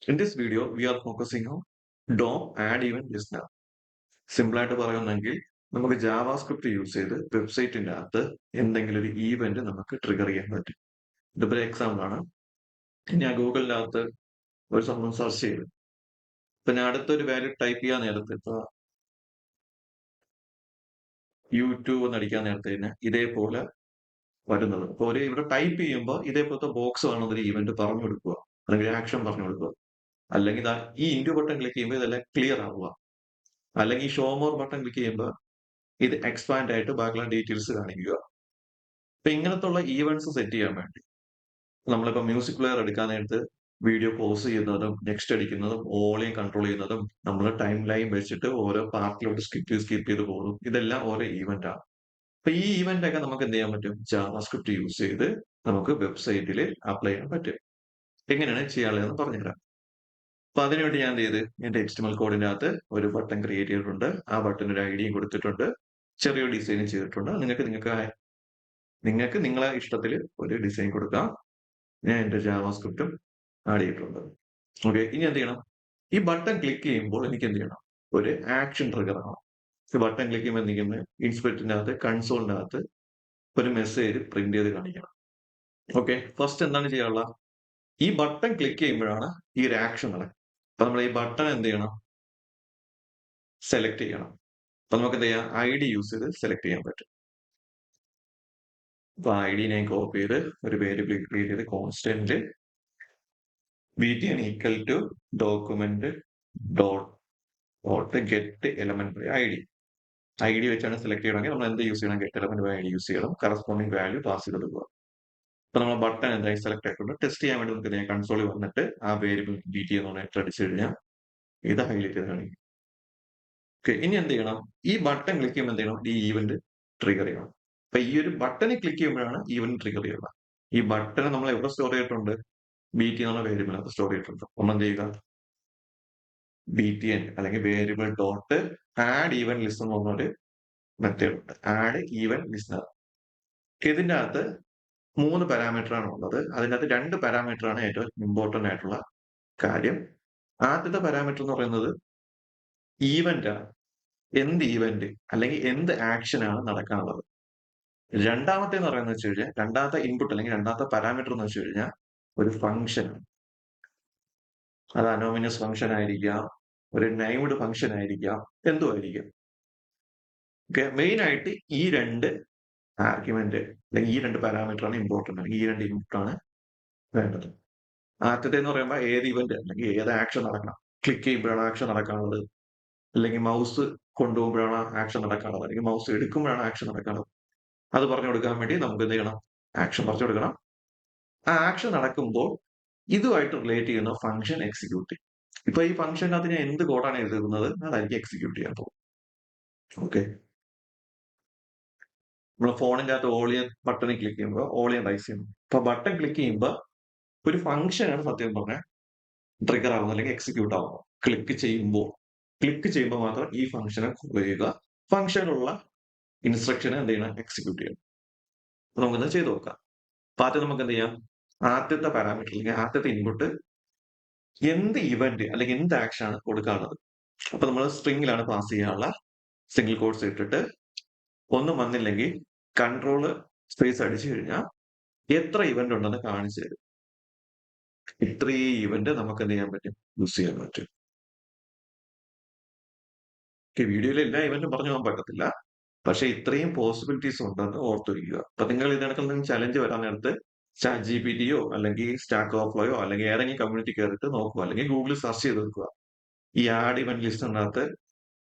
In this video, we are focusing on DOM add event listener. Simple ആയിട്ട് പറയുന്നെങ്കിൽ നമുക്ക് JavaScript use ചെയ്ത് വെബ്സൈറ്റിന്റെ അകത്ത് എന്തെങ്കിലും ഒരു ഈവന്റ് നമുക്ക് ട്രിഗർ ചെയ്യാൻ പറ്റും. ഇതിപ്പോ എക്സാമ്പിൾ ആണ്. ഞാൻ ഗൂഗിളിന്റെ അകത്ത് ഒരു സംഭവം സെർച്ച് ചെയ്തു. ഇപ്പൊ ഞാൻ അടുത്തൊരു വാല്യൂ ടൈപ്പ് ചെയ്യാൻ നേരത്ത് ഇപ്പൊ യൂട്യൂബ് എന്ന് അടിക്കാൻ നേരത്തെ തന്നെ ഇതേപോലെ വരുന്നത്. അപ്പൊ ഒരു ഇവിടെ ടൈപ്പ് ചെയ്യുമ്പോൾ ഇതേപോലത്തെ ബോക്സ് വേണമെന്നൊരു ഈവന്റ് പറഞ്ഞു കൊടുക്കുക, അല്ലെങ്കിൽ ആക്ഷൻ പറഞ്ഞു കൊടുക്കുക, അല്ലെങ്കിൽ ഈ ഇൻഡു ബട്ടൺ ക്ലിക്ക് ചെയ്യുമ്പോൾ ഇതെല്ലാം ക്ലിയർ ആവുക, അല്ലെങ്കിൽ ഈ ഷോ മോർ ബട്ടൺ ക്ലിക്ക് ചെയ്യുമ്പോൾ ഇത് എക്സ്പാൻഡ് ആയിട്ട് ബാക്കിയുള്ള ഡീറ്റെയിൽസ് കാണിക്കുക. അപ്പൊ ഇങ്ങനത്തുള്ള ഈവൻസ് സെറ്റ് ചെയ്യാൻ വേണ്ടി നമ്മളിപ്പോ മ്യൂസിക് പ്ലെയർ എടുക്കാൻ നേരത്ത് വീഡിയോ പോസ് ചെയ്യുന്നതും നെക്സ്റ്റ് അടിക്കുന്നതും ഓളിയും കൺട്രോൾ ചെയ്യുന്നതും നമ്മൾ ടൈം ലൈൻ വെച്ചിട്ട് ഓരോ പാർട്ടിലോട്ട് സ്കിപ്പ് ചെയ്ത് പോകും. ഇതെല്ലാം ഓരോ ഈവന്റ് ആണ്. അപ്പൊ ഈ ഈവന്റ് ഒക്കെ നമുക്ക് എന്ത് ചെയ്യാൻ പറ്റും? ജാവാസ്ക്രിപ്റ്റ് യൂസ് ചെയ്ത് നമുക്ക് വെബ്സൈറ്റിൽ അപ്ലൈ ചെയ്യാൻ പറ്റും. എങ്ങനെയാണ് ചെയ്യാനുള്ളതെന്ന് പറഞ്ഞുതരാം. അപ്പൊ അതിനുവേണ്ടി ഞാൻ എന്ത് ചെയ്ത് എന്റെ HTML കോഡിന്റെ അകത്ത് ഒരു ബട്ടൺ ക്രിയേറ്റ് ചെയ്തിട്ടുണ്ട്. ആ ബട്ടൺ ഒരു ഐഡിയും കൊടുത്തിട്ടുണ്ട്, ചെറിയൊരു ഡിസൈനും ചെയ്തിട്ടുണ്ട്. നിങ്ങൾക്ക് നിങ്ങളെ ഇഷ്ടത്തിൽ ഒരു ഡിസൈൻ കൊടുക്കാം. ഞാൻ എന്റെ ജാവാസ്ക്രിപ്റ്റും ആഡ് ചെയ്തിട്ടുണ്ട്. ഓക്കെ, ഇനി എന്ത് ചെയ്യണം? ഈ ബട്ടൺ ക്ലിക്ക് ചെയ്യുമ്പോൾ എനിക്ക് എന്ത് ചെയ്യണം? ഒരു ആക്ഷൻ ട്രിഗർ ആവണം. ബട്ടൺ ക്ലിക്ക് ചെയ്യുമ്പോൾ എന്തെങ്കിലും ഇൻസ്പെക്ടറിന്റെ അകത്ത് കൺസോളിന്റെ അകത്ത് ഒരു മെസ്സേജ് പ്രിന്റ് ചെയ്ത് കാണിക്കണം. ഓക്കെ, ഫസ്റ്റ് എന്താണ് ചെയ്യാനുള്ള? ഈ ബട്ടൺ ക്ലിക്ക് ചെയ്യുമ്പോഴാണ് ഈ ഒരു ആക്ഷൻ നടക്കുക. അപ്പൊ നമ്മൾ ഈ ബട്ടൺ എന്ത് ചെയ്യണം? സെലക്ട് ചെയ്യണം. അപ്പൊ നമുക്ക് എന്ത് ചെയ്യാം? ID യൂസ് ചെയ്ത് സെലക്ട് ചെയ്യാൻ പറ്റും. അപ്പൊ ID ഞാൻ കോപ്പി ചെയ്ത് ഒരു വേരിയബിൾ ക്രിയേറ്റ് ചെയ്ത് constant btn equal to document dot get element by ID വെച്ചാണ് സെലക്ട് ചെയ്യണമെങ്കിൽ നമ്മൾ എന്ത് യൂസ് ചെയ്യണം? Get element by ID use ചെയ്യണം. കറസ്പോണ്ടിങ് വാല്യൂ പാസ് ചെയ്ത് കൊടുക്കുക. അപ്പൊ നമ്മൾ ബട്ടൺ എന്തായി സെലക്ട് ആയിട്ടുണ്ട്. ടെസ്റ്റ് ചെയ്യാൻ വേണ്ടി നമുക്ക് കൺസോളിൽ വന്നിട്ട് ആ വേരിയബിൾ BT എന്ന് പറഞ്ഞിട്ട് അടിച്ചു കഴിഞ്ഞാൽ ഇത് ഹൈലൈറ്റ് ചെയ്ത് കാണിക്കും. ഓക്കെ, ഇനി എന്ത് ചെയ്യണം? ഈ ബട്ടൺ ക്ലിക്ക് ചെയ്യുമ്പോൾ എന്ത് ചെയ്യണം? ഈ ഈവന്റ് ട്രിഗർ ചെയ്യണം. അപ്പൊ ഈ ഒരു ബട്ടണിൽ ക്ലിക്ക് ചെയ്യുമ്പോഴാണ് ഈവന്റ് ട്രിഗർ ചെയ്യുന്നത്. ഈ ബട്ടൺ നമ്മൾ എവിടെ സ്റ്റോർ ചെയ്തിട്ടുണ്ട്? BT എന്നുള്ള വേരിയബിൾ അത് സ്റ്റോർ ചെയ്തിട്ടുണ്ട്. നമ്മൾ എന്ത് ചെയ്യുക? BTN അല്ലെങ്കിൽ വേരിയബിൾ ഡോട്ട് ആഡ് ഈവന്റ് ലിസ്റ്റർ എന്ന് പറഞ്ഞൊരു മെത്തേഡ് ഉണ്ട്. Add event ലിസ്റ്റർ. ഇതിന്റെ അകത്ത് 3 പാരാമീറ്റർ ആണ് ഉള്ളത്. അതിന്റെ അകത്ത് 2 പാരാമീറ്റർ ആണ് ഏറ്റവും ഇമ്പോർട്ടന്റ് ആയിട്ടുള്ള കാര്യം. ആദ്യത്തെ പാരാമീറ്റർ എന്ന് പറയുന്നത് ഈവന്റ് ആണ്. എന്ത് ഈവന്റ് അല്ലെങ്കിൽ എന്ത് ആക്ഷൻ ആണ് നടക്കാനുള്ളത്. രണ്ടാമത്തെ എന്ന് പറയുന്നത് വെച്ച് കഴിഞ്ഞാൽ രണ്ടാമത്തെ ഇൻപുട്ട് അല്ലെങ്കിൽ രണ്ടാമത്തെ പാരാമീറ്റർ എന്ന് വെച്ച് കഴിഞ്ഞാൽ ഒരു ഫംഗ്ഷൻ ആണ്. അത് അനോമിനസ് ഫംഗ്ഷൻ ആയിരിക്കാം, ഒരു നൈംഡ് ഫംഗ്ഷൻ ആയിരിക്കാം, എന്തോ ആയിരിക്കാം. ഓക്കെ, മെയിൻ ആയിട്ട് ഈ 2 ആർഗ്യുമെന്റ് അല്ലെങ്കിൽ ഈ 2 പാരാമീറ്റർ ആണ് ഇമ്പോർട്ടന്റ്, അല്ലെങ്കിൽ ഈ 2 ഇൻപുട്ട് ആണ് വേണ്ടത്. ആദ്യത്തെ എന്ന് പറയുമ്പോൾ ഏത് ഇവന്റ് അല്ലെങ്കിൽ ഏത് ആക്ഷൻ നടക്കണം. ക്ലിക്ക് ചെയ്യുമ്പോഴാണ് ആക്ഷൻ നടക്കാനുള്ളത്, അല്ലെങ്കിൽ മൗസ് കൊണ്ടുപോകുമ്പോഴാണ് ആക്ഷൻ നടക്കാനുള്ളത്, അല്ലെങ്കിൽ മൗസ് എടുക്കുമ്പോഴാണ് ആക്ഷൻ നടക്കാനുള്ളത്. അത് പറഞ്ഞു കൊടുക്കാൻ വേണ്ടി നമുക്ക് എന്ത് ചെയ്യണം? ആക്ഷൻ പറഞ്ഞു കൊടുക്കണം. ആ ആക്ഷൻ നടക്കുമ്പോൾ ഇതുമായിട്ട് റിലേറ്റ് ചെയ്യുന്ന ഫംഗ്ഷൻ എക്സിക്യൂട്ട് ചെയ്യും. ഇപ്പൊ ഈ ഫംഗ്ഷനകത്ത് ഞാൻ എന്ത് കോഡാണ് എഴുതുന്നത് അതായിരിക്കും എക്സിക്യൂട്ട് ചെയ്യാൻ പോകും. ഓക്കെ, നമ്മൾ ഫോണിന്റെ അകത്ത് ഓളിയൻ ബട്ടണിൽ ക്ലിക്ക് ചെയ്യുമ്പോൾ ഓളിയൻ റൈസ് ചെയ്യണം. അപ്പൊ ബട്ടൺ ക്ലിക്ക് ചെയ്യുമ്പോൾ ഒരു ഫംഗ്ഷനാണ് സത്യം പറഞ്ഞാൽ ട്രിഗർ ആവുന്നത് അല്ലെങ്കിൽ എക്സിക്യൂട്ട് ആവുന്നത്. ക്ലിക്ക് ചെയ്യുമ്പോൾ മാത്രം ഈ ഫംഗ്ഷനെ കോൾ ചെയ്യുക. ഫംഗ്ഷനുള്ള ഇൻസ്ട്രക്ഷനെ എന്ത് ചെയ്യണം? എക്സിക്യൂട്ട് ചെയ്യണം. അപ്പൊ നമുക്കൊന്ന് ചെയ്ത് നോക്കാം. അപ്പൊ ആദ്യം നമുക്ക് എന്ത് ചെയ്യാം? ആദ്യത്തെ പാരാമീറ്റർ അല്ലെങ്കിൽ ആദ്യത്തെ ഇൻപുട്ട് എന്ത് ഇവന്റ് അല്ലെങ്കിൽ എന്ത് ആക്ഷൻ ആണ് കൊടുക്കാനുള്ളത്. അപ്പൊ നമ്മൾ സ്ട്രിങ്ങിലാണ് പാസ് ചെയ്യാനുള്ള. സിംഗിൾ കോഡ്സ് ഇട്ടിട്ട് ഒന്നും വന്നില്ലെങ്കിൽ കൺട്രോള് സ്പേസ് അടിച്ചു കഴിഞ്ഞാൽ എത്ര ഇവന്റ് ഉണ്ടെന്ന് കാണിച്ചു തരും. ഇത്രയും ഇവന്റ് നമുക്ക് എന്ത് ചെയ്യാൻ പറ്റും? യൂസ് ചെയ്യാൻ പറ്റും. വീഡിയോയിൽ എല്ലാ ഇവന്റും പറഞ്ഞു പോകാൻ പറ്റത്തില്ല, പക്ഷെ ഇത്രയും പോസിബിലിറ്റീസ് ഉണ്ടെന്ന് ഓർത്തിരിക്കുക. അപ്പൊ നിങ്ങൾ ഇതിനകത്ത് ചലഞ്ച് വരാൻ നേരത്ത് ChatGPT-യോ അല്ലെങ്കിൽ സ്റ്റാക്ക് ഓവർഫ്ലോയോ അല്ലെങ്കിൽ ഏതെങ്കിലും കമ്മ്യൂണിറ്റി കയറിയിട്ട് നോക്കുക, അല്ലെങ്കിൽ ഗൂഗിളിൽ സെർച്ച് ചെയ്ത് നോക്കുക. ഈ ആഡ് ഇവന്റ് ലിസ്റ്റിനകത്ത്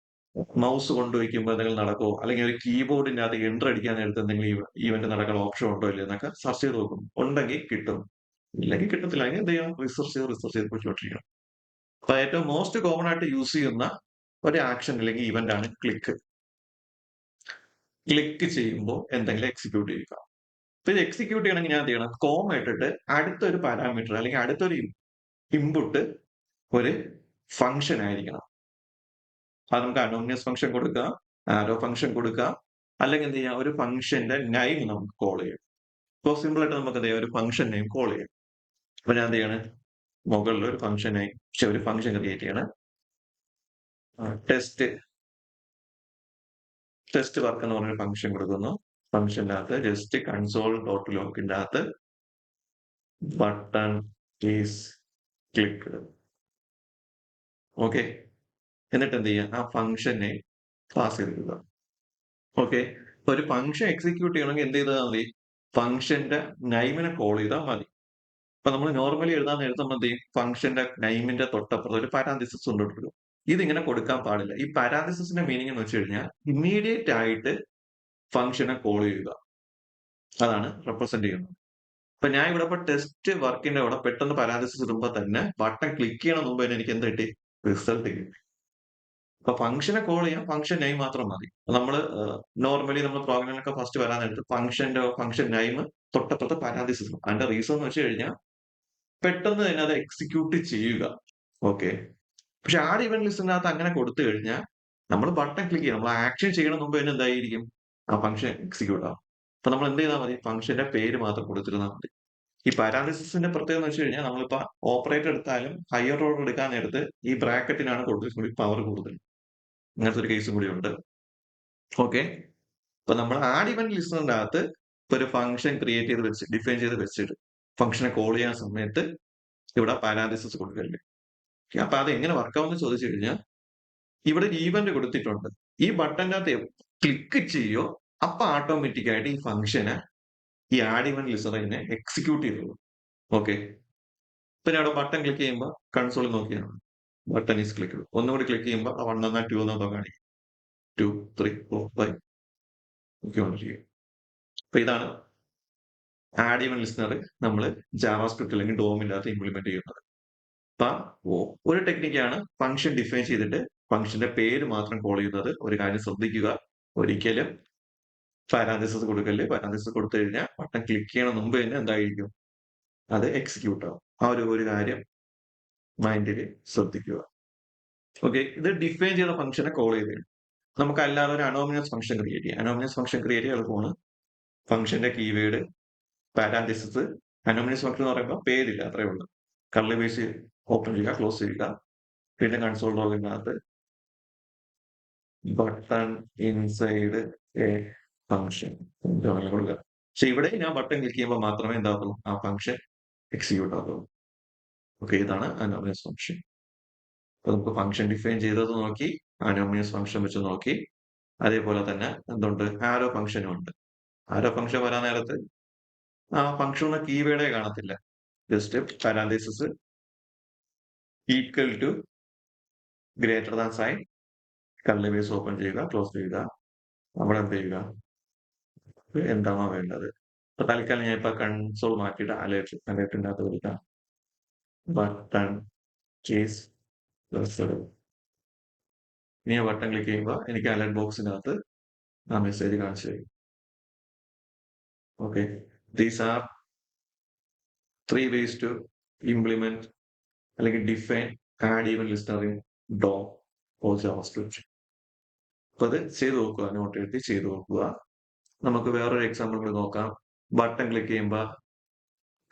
മൗസ് കൊണ്ടുവയ്ക്കുമ്പോൾ എന്തെങ്കിലും നടക്കുമോ, അല്ലെങ്കിൽ ഒരു കീബോർഡിന്റെ അകത്ത് എൻ്റർ അടിക്കാൻ നേരത്ത് എന്തെങ്കിലും ഈവന്റ് നടക്കാൻ ഓപ്ഷൻ ഉണ്ടോ ഇല്ലയോ എന്നൊക്കെ സെർച്ച് ചെയ്ത് നോക്കും. ഉണ്ടെങ്കിൽ കിട്ടും, ഇല്ലെങ്കിൽ കിട്ടത്തില്ല. അല്ലെങ്കിൽ എന്ത് ചെയ്യാം? റിസർച്ച് ചെയ്ത് പോയിക്കൊണ്ടിരിക്കണം. അപ്പൊ ഏറ്റവും മോസ്റ്റ് കോമൺ ആയിട്ട് യൂസ് ചെയ്യുന്ന ഒരു ആക്ഷൻ അല്ലെങ്കിൽ ഇവന്റ് ആണ് ക്ലിക്ക്. ക്ലിക്ക് ചെയ്യുമ്പോൾ എന്തെങ്കിലും എക്സിക്യൂട്ട് ചെയ്യുക. അപ്പൊ ഇത് എക്സിക്യൂട്ട് ചെയ്യണമെങ്കിൽ ഞാൻ എന്ത് ചെയ്യണം? കോമ ഇട്ടിട്ട് അടുത്തൊരു പാരാമീറ്റർ അല്ലെങ്കിൽ അടുത്തൊരു ഇൻപുട്ട് ഒരു ഫംഗ്ഷൻ ആയിരിക്കണം. അത് നമുക്ക് അനോമിനസ് ഫംഗ്ഷൻ കൊടുക്കാം, ആരോ ഫംഗ്ഷൻ കൊടുക്കാം, അല്ലെങ്കിൽ എന്ത് ചെയ്യാം? ഒരു ഫംഗ്ഷന്റെ നെയിം നമുക്ക് കോൾ ചെയ്യാം. ഇപ്പോൾ സിമ്പിൾ ആയിട്ട് നമുക്ക് എന്ത് ചെയ്യാം? ഒരു ഫംഗ്ഷൻ നെയിം കോൾ ചെയ്യാം. അപ്പൊ ഞാൻ എന്ത് ചെയ്യാണ്? മുകളിൽ ഒരു ഫംഗ്ഷനായി ഒരു ഫംഗ്ഷൻ ക്രിയേറ്റ് ചെയ്യണം. ടെസ്റ്റ് ടെസ്റ്റ് വർക്ക് എന്ന് പറഞ്ഞൊരു ഫംഗ്ഷൻ കൊടുക്കുന്നു. ഫംഗ്ഷന്റെ അകത്ത് ജസ്റ്റ് കൺസോൾ ഡോട്ട് ലോക്കിന്റെ അകത്ത് ബട്ടൺ ഈസ് ക്ലിക്ക്. ഓക്കെ, എന്നിട്ട് എന്ത് ചെയ്യുക, ആ ഫംഗ്ഷനെ പാസ് ചെയ്തിടുക. ഓക്കെ, ഒരു ഫംഗ്ഷൻ എക്സിക്യൂട്ട് ചെയ്യണമെങ്കിൽ എന്ത് ചെയ്താൽ മതി, ഫംഗ്ഷന്റെ നൈമിനെ കോൾ ചെയ്താൽ മതി. ഇപ്പൊ നമ്മൾ നോർമലി എഴുതാൻ നേരത്തെ നമ്മൾ എന്ത് ചെയ്യും, ഫംഗ്ഷന്റെ നൈമിന്റെ തൊട്ടപ്പുറത്ത് ഒരു പാരാന്തിസിസ് കൊണ്ടിട്ടു. ഇതിങ്ങനെ കൊടുക്കാൻ പാടില്ല. ഈ പാരാന്തിസിന്റെ മീനിങ് എന്ന് വെച്ച് കഴിഞ്ഞാൽ ഇമ്മീഡിയറ്റ് ആയിട്ട് ഫംഗ്ഷനെ കോൾ ചെയ്യുക, അതാണ് റെപ്രസെന്റ് ചെയ്യുന്നത്. ഇപ്പൊ ഞാൻ ഇവിടെ ഇപ്പൊ ടെസ്റ്റ് വർക്കിന്റെ അവിടെ പെട്ടെന്ന് പാരാന്തിസിസ് ഇടുമ്പോ തന്നെ ബട്ടൺ ക്ലിക്ക് ചെയ്യണ മുമ്പ് തന്നെ എനിക്ക് എന്ത് കിട്ടി, റിസൾട്ട് കിട്ടി. അപ്പൊ ഫംഗ്ഷനെ കോൾ ചെയ്യാൻ ഫംഗ്ഷൻ നെയിം മാത്രം മതി. നമ്മള് നോർമലി നമ്മൾ പ്രോഗ്രാമിലൊക്കെ ഫസ്റ്റ് വരാൻ നേരത്ത് ഫംഗ്ഷൻ നെയിം തൊട്ടപ്പുറത്ത് പാരാന്തിസിസ്. അതിന്റെ റീസൺ എന്ന് വെച്ച് കഴിഞ്ഞാൽ പെട്ടെന്ന് തന്നെ അത് എക്സിക്യൂട്ട് ചെയ്യുക. ഓക്കെ, പക്ഷെ ആഡ് ഇവന്റ് ലിസ്റ്റിനകത്ത് അങ്ങനെ കൊടുത്തു കഴിഞ്ഞാൽ നമ്മൾ ബട്ടൺ ക്ലിക്ക് ചെയ്യണം, നമ്മൾ ആക്ഷൻ ചെയ്യണ മുമ്പ് തന്നെ എന്തായിരിക്കും, ആ ഫംഗ്ഷൻ എക്സിക്യൂട്ട് ആവും. അപ്പൊ നമ്മൾ എന്ത് ചെയ്താൽ മതി, ഫംഗ്ഷന്റെ പേര് മാത്രം കൊടുത്തിരുന്നാൽ മതി. ഈ പാരാലിസിന്റെ പ്രത്യേകത എന്ന് വെച്ച് കഴിഞ്ഞാൽ നമ്മളിപ്പോ ഓപ്പറേറ്റർ എടുത്താലും ഹയർ ഓർഡർ എടുക്കാൻ നേരത്ത് ഈ ബ്രാക്കറ്റിനാണ് കൊടുത്തിട്ടുള്ള പവർ കൂടുതൽ. അങ്ങനത്തെ ഒരു കേസും കൂടി ഉണ്ട്. ഓക്കെ, അപ്പൊ നമ്മൾ ആഡ് ഇവന്റ് ലിസ്റ്റിന്റെ അകത്ത് ഇപ്പൊ ഒരു ഫംഗ്ഷൻ ക്രിയേറ്റ് ചെയ്ത് വെച്ച് ഡിഫൈൻ ചെയ്ത് വെച്ചിട്ട് ഫംഗ്ഷനെ കോൾ ചെയ്യാൻ സമയത്ത് ഇവിടെ പാരാലിസിസ് കൊടുക്കല്ലേ. അപ്പൊ അത് എങ്ങനെ വർക്കാവുമെന്ന് ചോദിച്ചു കഴിഞ്ഞാൽ ഇവിടെ ഒരു ഈവന്റ് കൊടുത്തിട്ടുണ്ട്. ഈ ബട്ടന്റെ അകത്ത് ക്ലിക്ക് ചെയ്യോ അപ്പൊ ഓട്ടോമാറ്റിക് ആയിട്ട് ഈ ഫംഗ്ഷന് ഈ ആഡ് ഇവന്റ് ലിസറിനെ എക്സിക്യൂട്ട് ചെയ്തോളൂ. ഓക്കെ, പിന്നെ അവിടെ ബട്ടൺ ക്ലിക്ക് ചെയ്യുമ്പോൾ കൺസോളിൽ നോക്കിയാണ് ബട്ടൺ ഈസ് ക്ലിക്ക്. ഒന്നുകൂടി ക്ലിക്ക് ചെയ്യുമ്പോൾ 1 എന്നാ 2 എന്നോ കാണിക്കും. 2 3 4 5 നോക്കിക്കൊണ്ടിരിക്കും. അപ്പൊ ഇതാണ് ആഡ് ഇവന്റ് ലിസണർ നമ്മൾ ജാവാസ്ക്രിപ്റ്റ് അല്ലെങ്കിൽ ഡോമിന്റെ അകത്ത് ഇംപ്ലിമെന്റ് ചെയ്യുന്നത്. അപ്പൊ ഒരു ടെക്നിക്കാണ് ഫംഗ്ഷൻ ഡിഫൈൻ ചെയ്തിട്ട് ഫംഗ്ഷന്റെ പേര് മാത്രം കോൾ ചെയ്യുന്നത്. ഒരു കാര്യം ശ്രദ്ധിക്കുക, ഒരിക്കലും പാരാന്തിസിസ് കൊടുക്കല്ലേ. പാരാന്തിസിസ് കൊടുത്തു കഴിഞ്ഞാൽ ബട്ടൺ ക്ലിക്ക് ചെയ്യണ മുമ്പ് തന്നെ എന്തായിരിക്കും, അത് എക്സിക്യൂട്ട് ആവും. ആ ഒരു കാര്യം മൈൻഡിൽ ശ്രദ്ധിക്കുക. ഓക്കെ, ഇത് ഡിഫൈൻ ചെയ്ത ഫംഗ്ഷനെ കോൾ ചെയ്ത് നമുക്ക് അല്ലാതെ ഒരു അനോമിനസ് ഫംഗ്ഷൻ ക്രിയേറ്റ് ചെയ്യാം. അനോമിനസ് ഫംഗ്ഷൻ ക്രിയേറ്റ് ചെയ്യാൻ എളുപ്പമാണ്. ഫംഗ്ഷന്റെ കീവേഡ് പാരാന്തിസിസ്. അനോമിനസ് ഫംഗ്ഷൻ എന്ന് പറയുമ്പോൾ പേരില്ല, അത്രേ ഉള്ളൂ. കർലി ബേസ് ഓപ്പൺ ചെയ്യുക, ക്ലോസ് ചെയ്യുക, പിന്നെ കൺസോൾ ലോഗിനകത്ത് ബട്ടൺ ഇൻസൈഡ് എ ഫംഗ്ഷൻ കൊടുക്കുക. പക്ഷെ ഇവിടെ ഞാൻ ബട്ടൺ ക്ലിക്ക് ചെയ്യുമ്പോൾ മാത്രമേ എന്താകുള്ളൂ, ആ ഫംഗ്ഷൻ എക്സിക്യൂട്ട് ആകുള്ളൂ. ഓക്കെ, ഇതാണ് അനോമിനസ് ഫംഗ്ഷൻ. അപ്പൊ നമുക്ക് ഫംഗ്ഷൻ ഡിഫൈൻ ചെയ്തത് നോക്കി, അനോമിനസ് ഫംഗ്ഷൻ വെച്ച് നോക്കി. അതേപോലെ തന്നെ എന്തുണ്ട്, ആരോ ഫംഗ്ഷനും ഉണ്ട്. ആരോ ഫംഗ്ഷൻ വരാൻ നേരത്ത് ആ ഫംഗ്ഷൻ കീവേഡേ കാണത്തില്ല. Just parenthesis equal to greater than sign curly brace open ചെയ്യുക, ക്ലോസ് ചെയ്യുക. അവിടെ എന്ത് ചെയ്യുക, എന്താണോ വേണ്ടത്. ഇപ്പൊ തൽക്കാലം ഞാൻ ഇപ്പൊ കൺസോൾ മാറ്റിയിട്ട് അലേർട്ടിന്റെ അകത്ത് കൊടുക്കാം. ബട്ടൺ കേസ് ഇനി ബട്ടൺ ക്ലിക്ക് ചെയ്യുമ്പോൾ എനിക്ക് അലർട്ട് ബോക്സിനകത്ത് ആ മെസ്സേജ് കാണിച്ചു തരും. Okay, these are 3 ways to implement അല്ലെങ്കിൽ define add event listener in DOM or JavaScript. അപ്പൊ അത് ചെയ്ത് നോക്കുക, നോട്ട് എഴുതി ചെയ്ത് നോക്കുക. നമുക്ക് വേറൊരു എക്സാമ്പിൾ കൂടി നോക്കാം. ബട്ടൺ ക്ലിക്ക് ചെയ്യുമ്പോൾ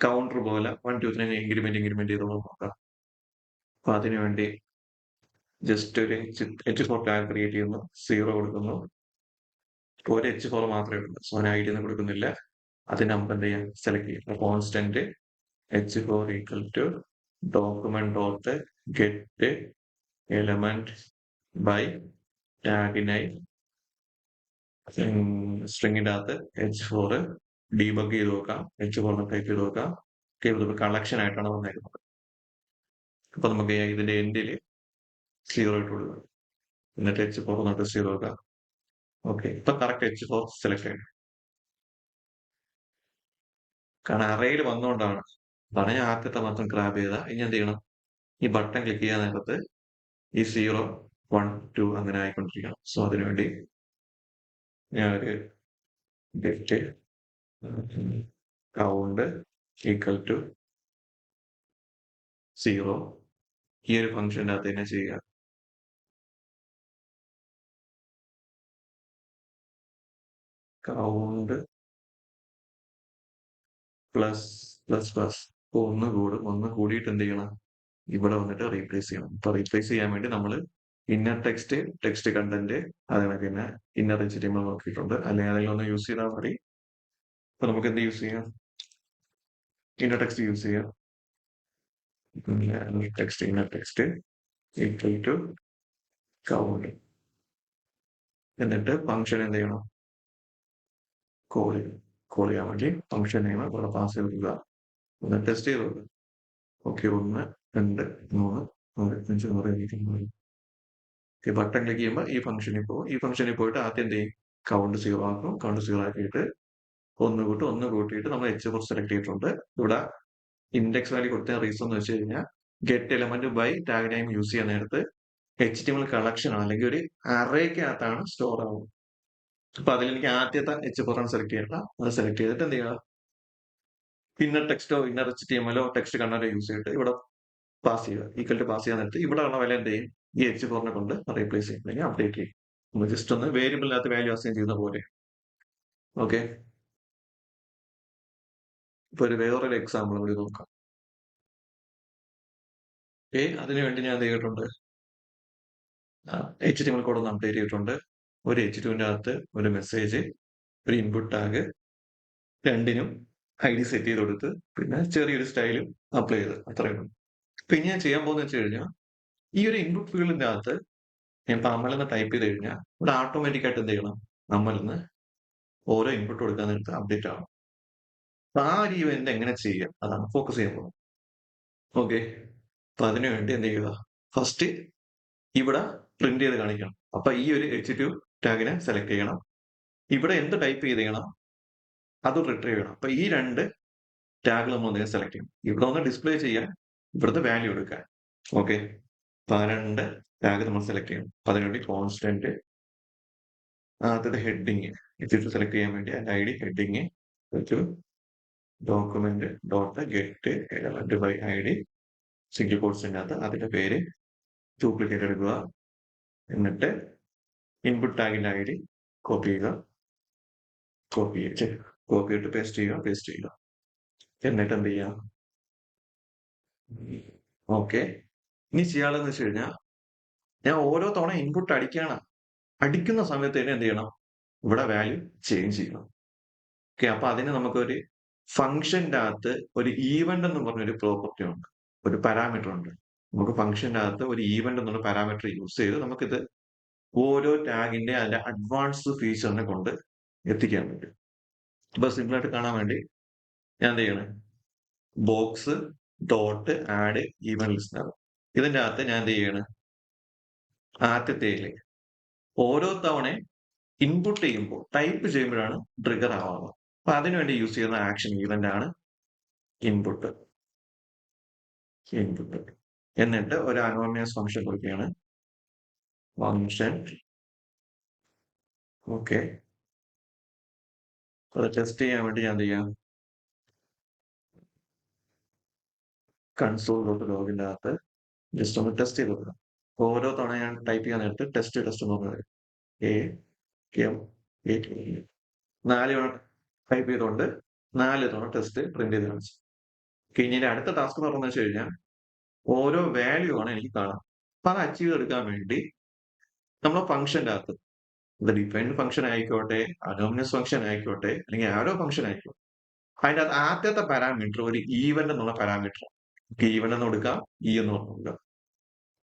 കൗണ്ടർ പോലെ 1 2 3 ഇൻക്രിമെന്റ് ചെയ്ത് നോക്കാം. അപ്പൊ അതിനുവേണ്ടി ജസ്റ്റ് ഒരു H4 ടാഗ് ക്രിയേറ്റ് ചെയ്യുന്നു, 0 കൊടുക്കുന്നു. ഒരു H4 മാത്രമേ ഉള്ളൂ, സോ ഞാൻ ഐഡി ഒന്നും കൊടുക്കുന്നില്ല. അത് നമുക്ക് എന്ത് ചെയ്യാം, സെലക്ട് ചെയ്യാം. Constant H4 equal to document dot get element by tag name സ്ട്രിങ്ങിന്റെ അകത്ത് H4 ഡീബഗ് ചെയ്ത് നോക്കാം. H4 ടൈപ്പ് ചെയ്ത് നോക്കാം. കളക്ഷൻ ആയിട്ടാണ് വന്നേക്കുന്നത്. അപ്പൊ നമുക്ക് ഇതിന്റെ എൻഡില് 0 ഇട്ട് കൊടുക്കാം. എന്നിട്ട് H4 ടെസ്റ്റ് ചെയ്ത് നോക്കാം. ഓക്കെ, ഇപ്പൊ കറക്റ്റ് H4 സെലക്ട് ചെയ്യണം. കാരണം അറയിൽ വന്നുകൊണ്ടാണ്. അതാണ് ഞാൻ ആദ്യത്തെ മാത്രം ഗ്രാബ് ചെയ്ത. ഇനി എന്ത് ചെയ്യണം, ഈ ബട്ടൺ ക്ലിക്ക് ചെയ്യാൻ നേരത്ത് ഈ 0 1 2 അങ്ങനെ ആയിക്കൊണ്ടിരിക്കണം. സോ അതിനുവേണ്ടി ഞാൻ ഒരു ഗെറ്റ് കൗണ്ട് ഈക്വൽ ടു 0 ഈ ഒരു ഫംഗ്ഷന്റെ അകത്ത് തന്നെ ചെയ്യുക. കൗണ്ട് പ്ലസ് പ്ലസ് പ്ലസ് ഒന്ന് കൂടിയിട്ട് എന്ത് ചെയ്യണം, ഇവിടെ വന്നിട്ട് റീപ്ലേസ് ചെയ്യണം. അപ്പൊ റീപ്ലേസ് ചെയ്യാൻ വേണ്ടി നമ്മൾ ഇന്നർ ടെക്സ്റ്റ്, ടെക്സ്റ്റ് കണ്ടന്റ്, അതേപോലെ തന്നെ ഇന്നർ HTML നോക്കിയിട്ടുണ്ട്. അല്ലെങ്കിൽ ഏതെങ്കിലും ഒന്ന് യൂസ് ചെയ്താൽ മതി. അപ്പൊ നമുക്ക് എന്ത് യൂസ് ചെയ്യാം? ഇന്നർ ടെക്സ്റ്റ് യൂസ് ചെയ്യാം. Inner text equal to count. എന്നിട്ട് ഫംഗ്ഷൻ എന്ത് ചെയ്യണം? കോൾ ചെയ്യണം. കോൾ ചെയ്യാൻ വേണ്ടി ഫംഗ്ഷൻ നെയിം ഇവിടെ പാസ് ചെയ്ത് കൊടുക്കുക. ഒന്ന് ടെസ്റ്റ് ചെയ്ത് കൊടുക്കുക. ഓക്കെ, 1, 2, 3, 4, 5, 6, 7, ബട്ടൺ ക്ലിക്ക് ചെയ്യുമ്പോൾ ഈ ഫംഗ്ഷനിൽ പോകും. ഈ ഫംഗ്ഷനിൽ പോയിട്ട് ആദ്യം എന്ത് ചെയ്യും? കൗണ്ട് 0 ആക്കും. കൗണ്ട് 0 ആക്കിയിട്ട് ഒന്ന് കൂട്ടിയിട്ട് നമ്മൾ h സെലക്ട് ചെയ്തിട്ടുണ്ട്. ഇവിടെ ഇൻഡെക്സ് വാല്യൂ കൊടുത്ത റീസൺ എന്ന് വെച്ച് കഴിഞ്ഞാൽ get element by tag name use ചെയ്യാൻ നേരത്ത് HTML കളക്ഷൻ അല്ലെങ്കിൽ ഒരു അറേക്കകത്താണ് സ്റ്റോർ ആവുന്നത്. അപ്പൊ അതിൽ എനിക്ക് ആദ്യത്തെ h4 സെലക്ട് ചെയ്യണ്ട. അത് സെലക്ട് ചെയ്തിട്ട് എന്ത് ചെയ്യുക? ഇന്നർ ടെക്സ്റ്റോ ഇന്നർ HTML ടെക്സ്റ്റ് കണ്ടന്റോ യൂസ് ചെയ്തിട്ട് ഇവിടെ പാസ് ചെയ്യുക. ഈക്വൽ ടു പാസ് ചെയ്യാൻ നേരത്ത് ഇവിടെ ഉള്ള വില എന്ത് ചെയ്യും? ഈ h4 കൊണ്ട് റീപ്ലേസ് ചെയ്യും, അല്ലെങ്കിൽ അപ്ഡേറ്റ് ചെയ്യും. നമ്മൾ ജസ്റ്റ് ഒന്ന് വേരിയബിളിനകത്ത് വാല്യൂ അസൈൻ ചെയ്യുന്ന പോലെ. ഓക്കെ, ഇപ്പൊ വേറൊരു എക്സാമ്പിൾ കൂടി നോക്കാം. അതിനുവേണ്ടി ഞാൻ എന്ത് ചെയ്തിട്ടുണ്ട്? HTML കോഡ് ഒന്ന് അപ്ഡേറ്റ് ചെയ്തിട്ടുണ്ട്. ഒരു h2ന്റെ അകത്ത് ഒരു മെസ്സേജ്, ഒരു ഇൻപുട്ട് ടാഗ്, രണ്ടിനും ID സെറ്റ് ചെയ്ത് കൊടുത്ത്, പിന്നെ ചെറിയൊരു സ്റ്റൈലും അപ്ലൈ ചെയ്ത്, അത്രയും. പിന്നെ ഞാൻ ചെയ്യാൻ പോകുന്നത് വെച്ച് കഴിഞ്ഞാൽ ഈ ഒരു ഇൻപുട്ട് ഫീൽഡിന്റെ അകത്ത് ഞാൻ ഇപ്പൊ അമൽ എന്ന് ടൈപ്പ് ചെയ്ത് കഴിഞ്ഞാൽ ഇവിടെ ഓട്ടോമാറ്റിക് ആയിട്ട് എന്ത് ചെയ്യണം? അമൽ എന്ന് ഓരോ ഇൻപുട്ട് കൊടുക്കാൻ നേരത്ത് അപ്ഡേറ്റ് ആവണം. അപ്പൊ ആ ഒരു ഇവന്റ് എങ്ങനെ ചെയ്യാം? അതാണ് ഫോക്കസ് ചെയ്യാൻ പോകുന്നത്. ഓക്കെ, അപ്പൊ അതിനുവേണ്ടി എന്ത് ചെയ്യുക? ഫസ്റ്റ് ഇവിടെ പ്രിന്റ് ചെയ്ത് കാണിക്കണം. അപ്പൊ ഈ ഒരു h2 ടാഗിനെ സെലക്ട് ചെയ്യണം. ഇവിടെ എന്ത് ടൈപ്പ് ചെയ്ത് ചെയ്യണം? അത് റിട്രീവ് ചെയ്യണം. അപ്പൊ ഈ രണ്ട് ടാഗ് നമ്മൾ ഒന്നിനെ സെലക്ട് ചെയ്യണം. ഇവിടെ ഒന്ന് ഡിസ്പ്ലേ ചെയ്യാൻ, ഇവിടുത്തെ വാല്യൂ എടുക്കാൻ. ഓക്കെ, അപ്പൊ ആ രണ്ട് ടാഗ് നമ്മൾ സെലക്ട് ചെയ്യണം. അപ്പൊ അതിനുവേണ്ടി കോൺസ്റ്റന്റ്, ആദ്യത്തെ ഹെഡിങ് h2 സെലക്ട് ചെയ്യാൻ വേണ്ടി അതിന്റെ ID heading document dot get element by ID single കോട്സിനകത്ത് അതിന്റെ പേര് ഡ്യൂപ്ലിക്കേറ്റ് എടുക്കുക. എന്നിട്ട് ഇൻപുട്ട് ടാഗിന്റെ ID കോപ്പി ചെയ്യുക, കോപ്പി ഇട്ട് പേസ്റ്റ് ചെയ്യുക. എന്നിട്ട് എന്ത് ചെയ്യാം? ഓക്കെ, ഇനി ചെയ്യാനുള്ളതെന്ന് വെച്ച് കഴിഞ്ഞാൽ ഞാൻ ഓരോ തവണ ഇൻപുട്ട് അടിക്കുന്ന സമയത്ത് തന്നെ എന്ത് ചെയ്യണം? ഇവിടെ വാല്യൂ ചേഞ്ച് ചെയ്യണം. ഓക്കെ, അപ്പൊ അതിന് നമുക്കൊരു ഫംഗ്ഷന്റെ അകത്ത് ഒരു ഈവന്റ് എന്ന് പറഞ്ഞൊരു പ്രോപ്പർട്ടി ഉണ്ട്, ഒരു പാരാമീറ്റർ ഉണ്ട്. നമുക്ക് ഫംഗ്ഷന്റെ അകത്ത് ഒരു ഈവന്റ് എന്നുള്ള പാരാമീറ്റർ യൂസ് ചെയ്ത് നമുക്കിത് ഓരോ ടാഗിന്റെ അതിന്റെ അഡ്വാൻസ്ഡ് ഫീച്ചറിനെ കൊണ്ട് എത്തിക്കാൻ പറ്റും. ഇപ്പൊ സിമ്പിൾ ആയിട്ട് കാണാൻ വേണ്ടി ഞാൻ എന്ത് ചെയ്യണേ? Box dot add event ലിസ്റ്റർ. ഇതിന്റെ അകത്ത് ഞാൻ എന്ത് ചെയ്യണേ? ആദ്യത്തേല് ഓരോ തവണ ഇൻപുട്ട് ചെയ്യുമ്പോൾ ടൈപ്പ് ചെയ്യുമ്പോഴാണ് ട്രിഗർ ആവുന്നത്. അപ്പൊ അതിനുവേണ്ടി യൂസ് ചെയ്യുന്ന ആക്ഷൻ ഈവന്റ് ആണ് ഇൻപുട്ട്. എന്നിട്ട് ഒരു അനോണിമസ് ഫംഗ്ഷൻ കൊടുക്കുകയാണ്. ഫംഗ്ഷൻ ഓക്കെ, അത് ടെസ്റ്റ് ചെയ്യാൻ വേണ്ടി ഞാൻ എന്ത് ചെയ്യാം? കൺസോൾ.ലോഗിന്റെ അകത്ത് ജസ്റ്റ് ഒന്ന് ടെസ്റ്റ് ചെയ്ത് കൊടുക്കാം. ഓരോ തവണ ഞാൻ ടൈപ്പ് ചെയ്യാൻ നേരത്ത് ടെസ്റ്റ് എന്ന് പറഞ്ഞത് നാല് തവണ ടൈപ്പ് ചെയ്തുകൊണ്ട് 4 തവണ ടെസ്റ്റ് പ്രിന്റ് ചെയ്ത് കാണിച്ചു. ഇനി അടുത്ത ടാസ്ക് പറഞ്ഞു വെച്ച് കഴിഞ്ഞാൽ ഓരോ വാല്യൂ ആണ് എനിക്ക് കാണാം. അപ്പൊ അത് അച്ചീവ് ചെയ്തെടുക്കാൻ വേണ്ടി നമ്മളെ ഫംഗ്ഷന്റെ അകത്ത് ഇത് ഡിഫൈൻഡ് ഫംഗ്ഷൻ ആയിക്കോട്ടെ, അനോമിനസ് ഫംഗ്ഷൻ ആയിക്കോട്ടെ, അല്ലെങ്കിൽ ആരോ ഫംഗ്ഷൻ ആയിക്കോട്ടെ, അതിന്റെ ആദ്യത്തെ പാരാമീറ്റർ ഒരു ഈവന്റ് എന്നുള്ള പാരാമീറ്റർ. ഈവന്റ് എന്ന് കൊടുക്കാം, എന്ന് കൊടുക്കാം.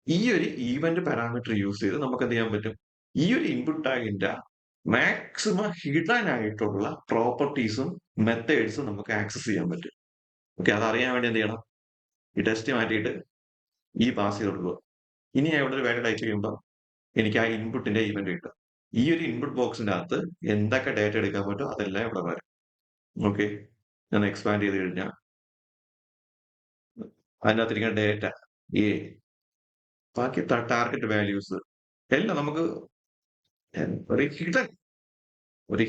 ഈ ഒരു ഈവന്റ് പാരാമീറ്റർ യൂസ് ചെയ്ത് നമുക്ക് എന്ത് ചെയ്യാൻ പറ്റും? ഈ ഒരു ഇൻപുട്ട് ടാഗിന്റെ മാക്സിമം ഹിഡൻ ആയിട്ടുള്ള പ്രോപ്പർട്ടീസും മെത്തേഡ്സും നമുക്ക് ആക്സസ് ചെയ്യാൻ പറ്റും. ഓക്കെ, അതറിയാൻ വേണ്ടി എന്ത് ചെയ്യണം? ഈ ടെസ്റ്റ് മാറ്റിയിട്ട് ഈ പാസ് ചെയ്ത് കൊടുക്കുക. ഇനി ഞാൻ ഇവിടെ ഒരു വാല്യൂ ടൈപ്പ് ചെയ്യുമ്പോൾ എനിക്ക് ആ ഇൻപുട്ടിന്റെ ഈവന്റ് കിട്ടും. ഈ ഒരു ഇൻപുട്ട് ബോക്സിന്റെ അകത്ത് എന്തൊക്കെ ഡേറ്റ എടുക്കാൻ പറ്റും അതെല്ലാം ഇവിടെ വരും. ഓക്കെ, ഞാൻ എക്സ്പാൻഡ് ചെയ്ത് കഴിഞ്ഞാൽ അതിനകത്തിരിക്കുന്ന ഡേറ്റ ബാക്കി ടാർഗറ്റ് വാല്യൂസ് എല്ലാം നമുക്ക് ഒരു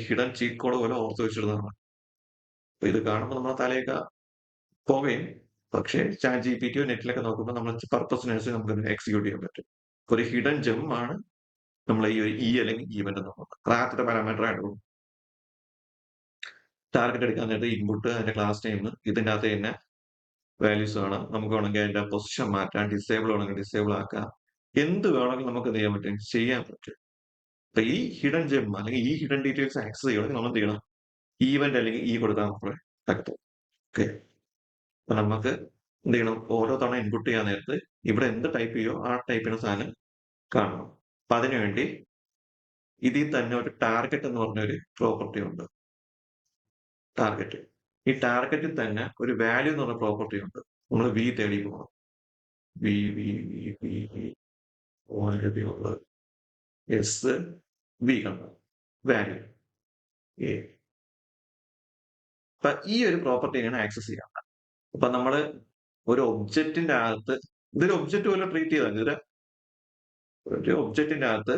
ഹിഡൻ ചീറ്റ് കോഡ് പോലെ ഓർത്ത് വെച്ചിരുന്നതാണ്. അപ്പൊ ഇത് കാണുമ്പോൾ നമ്മളെ തലയൊക്കെ പോവുകയും, പക്ഷേ ചാറ്റ് ജിപിടിയോ നെറ്റിലൊക്കെ നോക്കുമ്പോൾ നമ്മൾ പർപ്പസിനനുസരിച്ച് നമുക്ക് എക്സിക്യൂട്ട് ചെയ്യാൻ പറ്റും. ഒരു ഹിഡൻ ജെം ആണ് നമ്മൾ ഈ ഒരു അല്ലെങ്കിൽ ഈവന്റ് എന്ന് പറയുന്നത്. ആദ്യത്തെ പാരാമീറ്റർ ആയിട്ട് ടാർഗറ്റ് എടുക്കാൻ നേരത്തെ ഇൻപുട്ട്, അതിന്റെ ക്ലാസ് നെയിം, ഇതിന്റെ അകത്ത് തന്നെ വാല്യൂസ് വേണം. നമുക്ക് വേണമെങ്കിൽ അതിന്റെ പൊസിഷൻ മാറ്റാം. ഡിസേബിൾ വേണമെങ്കിൽ ഡിസേബിൾ ആക്കാം. എന്ത് വേണമെങ്കിലും നമുക്ക് എന്ത് ചെയ്യാൻ പറ്റും? ചെയ്യാൻ പറ്റും. അപ്പൊ ഈ ഹിഡൻ ജെം അല്ലെങ്കിൽ ഈ ഹിഡൻ ഡീറ്റെയിൽസ് ആക്സസ് ചെയ്യണമെങ്കിൽ നമ്മൾ എന്ത് ചെയ്യണം? ഈവന്റ് അല്ലെങ്കിൽ കൊടുക്കാൻ മാത്രമേ പറ്റൂ. ഓക്കെ. അപ്പൊ നമുക്ക് എന്ത് ചെയ്യണം? ഓരോ തവണ ഇൻപുട്ട് ചെയ്യാൻ നേരത്ത് ഇവിടെ എന്ത് ടൈപ്പ് ചെയ്യോ ആ ടൈപ്പ് ചെയ്യുന്ന സാധനം കാണണം. അപ്പൊ അതിനുവേണ്ടി ഇതിൽ തന്നെ ഒരു ടാർഗറ്റ് എന്ന് പറഞ്ഞൊരു പ്രോപ്പർട്ടി ഉണ്ട്. ടാർഗറ്റ്. ഈ ടാർഗറ്റിൽ തന്നെ ഒരു വാല്യൂ എന്ന് പറഞ്ഞ പ്രോപ്പർട്ടി ഉണ്ട്. നമ്മൾ വി തേടി പോകണം. V V V V V ഉള്ളത് എസ് വി കണ്ടോ? Value A. അപ്പൊ ഈ ഒരു പ്രോപ്പർട്ടി എങ്ങനെ ആക്സസ് ചെയ്യാം? അപ്പൊ നമ്മള് ഒരു ഒബ്ജക്റ്റിന്റെ അകത്ത് ഇതൊരു ഒബ്ജക്റ്റ് പോലെ ട്രീറ്റ് ചെയ്താൽ മതി. ഒരു ഒബ്ജക്റ്റിന്റെ അകത്ത്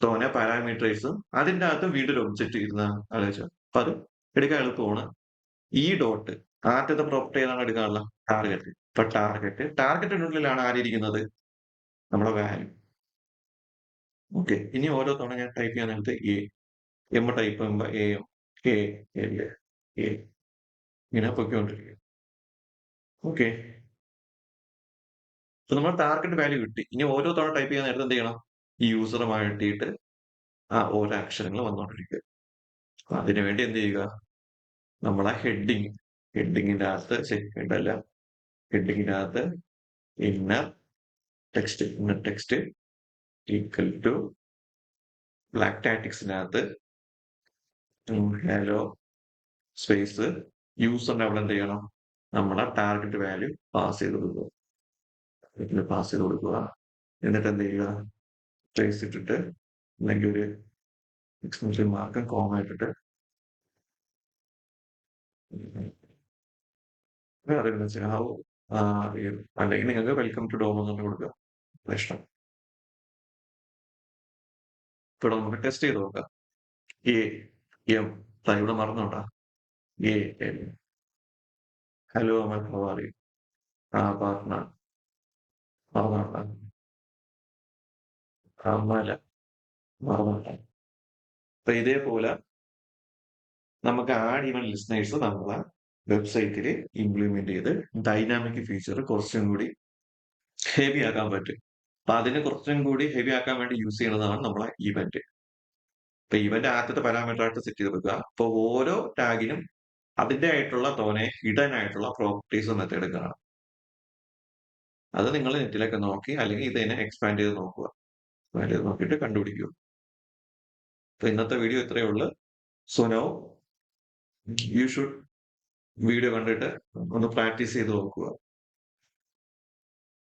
തോനെ പാരാമീറ്റേഴ്സും അതിന്റെ അകത്ത് വീണ്ടും ഒരു ഒബ്ജക്റ്റ് ഇരുന്ന ആലോചിച്ചു. അപ്പൊ അത് എടുക്കാൻ എളുപ്പമാണ്. ഈ ഡോട്ട് ആദ്യത്തെ പ്രോപ്പർട്ടി ഏതാണ് എടുക്കാനുള്ള? ടാർഗറ്റ്. ഇപ്പൊ ടാർഗറ്റിനുള്ളിലാണ് ആരിയിരിക്കുന്നത്? നമ്മുടെ വാല്യൂ. ഓക്കെ. ഇനി ഓരോ തവണ ഞാൻ ടൈപ്പ് ചെയ്യാൻ നേരത്ത് എം ടൈപ്പ് ചെയ്യുമ്പോ എം എ എ ഇങ്ങനെ പൊയ്ക്കൊണ്ടിരിക്കും. ഓക്കെ. അപ്പൊ നമ്മൾ ടാർഗറ്റ് വാല്യൂ കിട്ടി. ഇനി ഓരോ തവണ ടൈപ്പ് ചെയ്യാൻ നേരത്തെ എന്ത് ചെയ്യണം? ഈ യൂസറെ മാറ്റിയിട്ട് ഓരോ അക്ഷരങ്ങൾ വന്നുകൊണ്ടിരിക്കുക. അപ്പൊ അതിനുവേണ്ടി എന്ത് ചെയ്യുക? നമ്മളെ ഹെഡിങ്ങിന്റെ അകത്ത് ഹെഡല്ല, ഹെഡിങ്ങിന്റെ അകത്ത് inner text equal to back ടാറ്റിക്സിനകത്ത് ഹലോ സ്പേസ് യൂസറിന്റെ അവിടെ എന്ത് ചെയ്യണം? നമ്മളെ ടാർഗറ്റ് വാല്യൂ പാസ് ചെയ്ത് കൊടുക്കുക. എന്നിട്ട് എന്ത് ചെയ്യുക? സ്പേസ് ഇട്ടിട്ട് അല്ലെങ്കിൽ ഒരു എക്സ്ക്ലമേഷൻ മാർക്ക് കോമ ഇട്ടിട്ട് അല്ലെങ്കിൽ നിങ്ങൾക്ക് വെൽക്കം ടു ഡോം എന്ന് കൊടുക്കുക. ഇഷ്ടം. ഇവിടെ നമുക്ക് ടെസ്റ്റ് ചെയ്ത് നോക്കാം. എ എം ഇവിടെ മറന്നോട്ടാ. എ എൽ ഹലോ അമൽ ഹവാറി പാർട്ട്ണർ മറന്നോട്ടാ. അമല മറന്നോട്ടാ. അപ്പൊ ഇതേപോലെ നമുക്ക് ആഡ് ഈവൻ ലിസ്ണേഴ്സ് നമ്മളെ വെബ്സൈറ്റിൽ ഇംപ്ലിമെന്റ് ചെയ്ത് ഡൈനാമിക് ഫീച്ചർ കുറച്ചും കൂടി ഹെവി ആക്കാൻ പറ്റും. അപ്പൊ അതിന് കുറച്ചും കൂടി ഹെവി ആക്കാൻ വേണ്ടി യൂസ് ചെയ്യുന്നതാണ് നമ്മളെ ഇവന്റ്. ഇപ്പൊ ഇവന്റ് ആദ്യത്തെ പാരാമീറ്റർ ആയിട്ട് സെറ്റ് ചെയ്ത് വെക്കുക. അപ്പൊ ഓരോ ടാഗിനും അതിന്റെ ആയിട്ടുള്ള തോനെ ഹിഡൻ ആയിട്ടുള്ള പ്രോപ്പർട്ടീസ് മെത്തേഡ് കാണാം. അത് നിങ്ങൾ നെറ്റിലൊക്കെ നോക്കി അല്ലെങ്കിൽ ഇത് തന്നെ എക്സ്പാൻഡ് ചെയ്ത് നോക്കുക. എക്സ്പാൻഡ് ചെയ്ത് നോക്കിയിട്ട് കണ്ടുപിടിക്കുക. അപ്പൊ ഇന്നത്തെ വീഡിയോ ഇത്രയേ ഉള്ളൂ. So now you should video കണ്ടിട്ട് ഒന്ന് പ്രാക്ടീസ് ചെയ്ത് നോക്കുക.